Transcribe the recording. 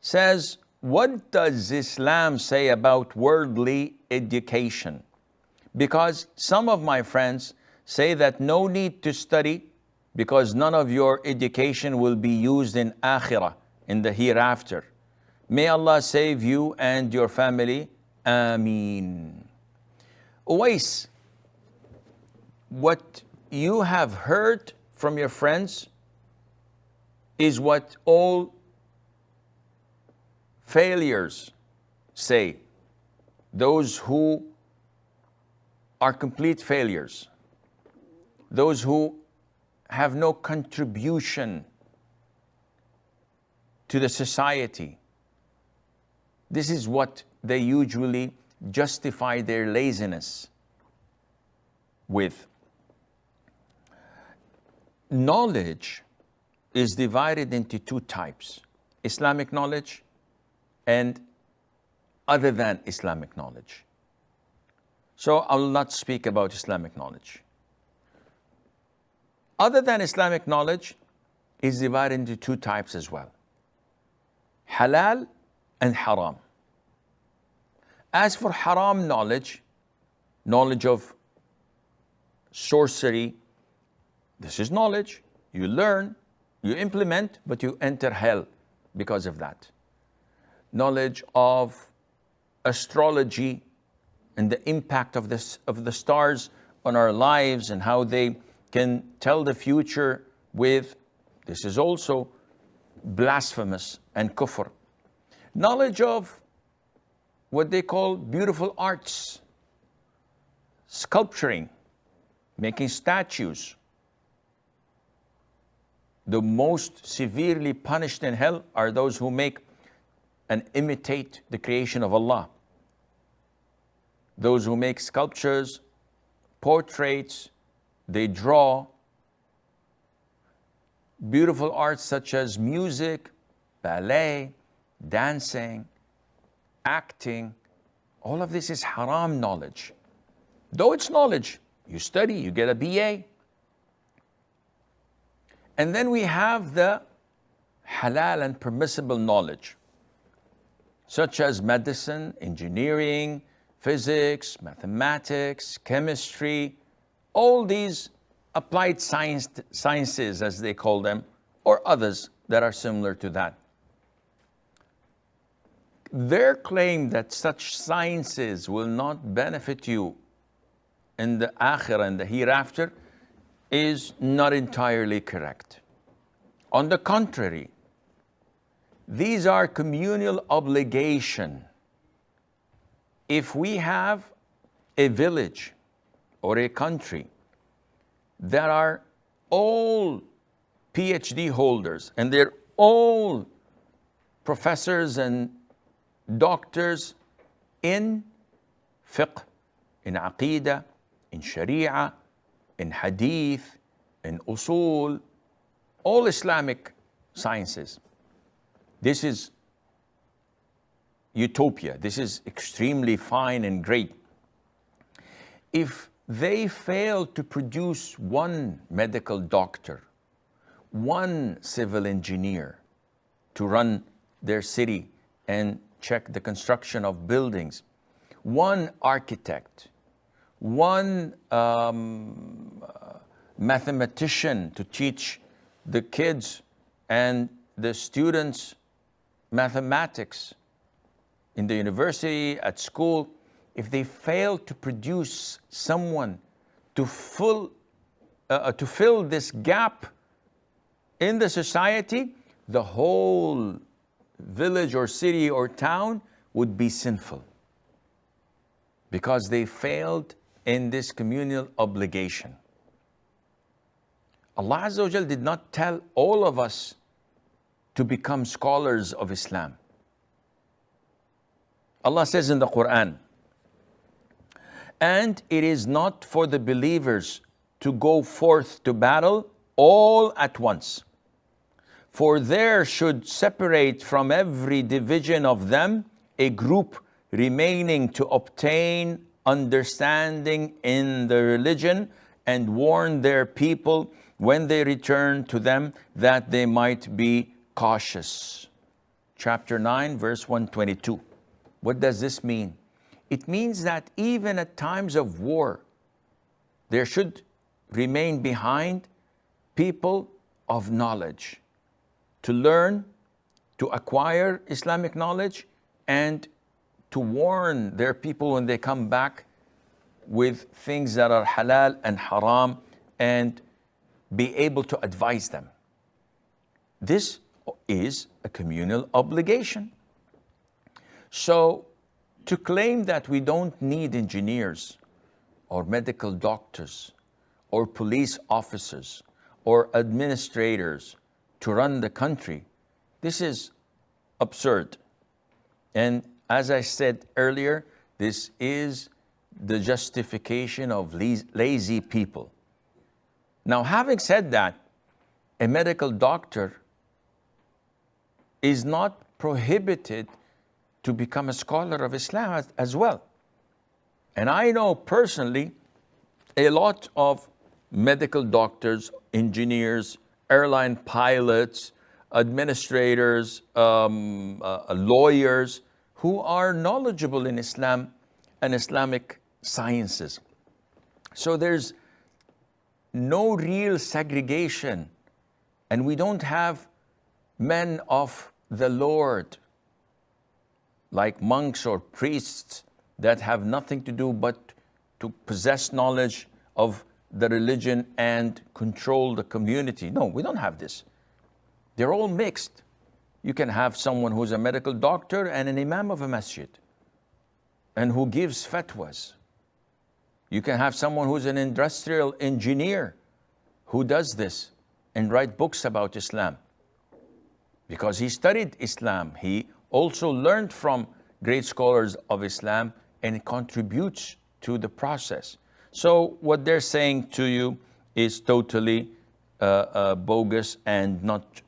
says, what does Islam say about worldly education? Because some of my friends say that no need to study because none of your education will be used in akhirah, in the hereafter. May Allah save you and your family. Ameen. Uwais, what you have heard from your friends is what all failures say. Those who are complete failures. Those who have no contribution to the society. This is what they usually justify their laziness with. Knowledge is divided into two types: Islamic knowledge and other than Islamic knowledge. So I will not speak about Islamic knowledge. Other than Islamic knowledge is divided into two types as well: halal and haram. As for haram knowledge, knowledge of sorcery, this is knowledge. You learn, you implement, but you enter hell because of that. Knowledge of astrology and the impact of the stars on our lives and how they can tell the future with, this is also blasphemous and kufr. Knowledge of what they call beautiful arts, sculpturing, making statues. The most severely punished in hell are those who make and imitate the creation of Allah. Those who make sculptures, portraits, they draw beautiful arts such as music, ballet, dancing, acting. All of this is haram knowledge. Though it's knowledge, you study, you get a BA. And then we have the halal and permissible knowledge, such as medicine, engineering, physics, mathematics, chemistry, all these applied sciences, as they call them, or others that are similar to that. Their claim that such sciences will not benefit you in the akhirah and the hereafter is not entirely correct. On the contrary, these are communal obligation. If we have a village or a country that are all PhD holders and they're all professors and doctors in fiqh, in aqeedah, in sharia, in hadith, in usul, all Islamic sciences. This is utopia. This is extremely fine and great. If they fail to produce one medical doctor, one civil engineer to run their city and check the construction of buildings, one architect, one mathematician to teach the kids and the students mathematics in the university, at school, if they fail to produce someone to fill this gap in the society, the whole village or city or town would be sinful because they failed in this communal obligation. Allah Azza wa Jal did not tell all of us to become scholars of Islam. Allah says in the Quran, and it is not for the believers to go forth to battle all at once, for there should separate from every division of them a group remaining to obtain understanding in the religion and warn their people when they return to them that they might be cautious. chapter 9, verse 122. What does this mean? It means that even at times of war, there should remain behind people of knowledge to learn, to acquire Islamic knowledge, and to warn their people when they come back with things that are halal and haram, and be able to advise them. This is a communal obligation. So to claim that we don't need engineers or medical doctors or police officers or administrators to run the country, this is absurd. And as I said earlier, this is the justification of lazy people. Now, having said that, a medical doctor is not prohibited to become a scholar of Islam as well. And I know personally a lot of medical doctors, engineers, airline pilots, administrators, lawyers who are knowledgeable in Islam and Islamic sciences. So there's no real segregation, and we don't have men of the Lord like monks or priests that have nothing to do but to possess knowledge of the religion and control the community. No, we don't have this. They're all mixed. You can have someone who's a medical doctor and an imam of a masjid and who gives fatwas. You can have someone who's an industrial engineer who does this and write books about Islam because he studied Islam. He also learned from great scholars of Islam and contributes to the process. So what they're saying to you is totally bogus and not